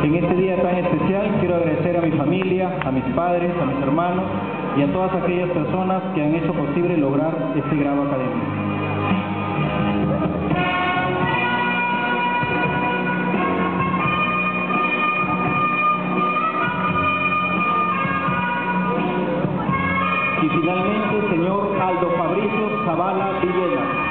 En este día tan especial quiero agradecer a mi familia, a mis padres, a mis hermanos y a todas aquellas personas que han hecho posible lograr este grado académico. Y finalmente, señor Aldo Fabricio Zavala Villela.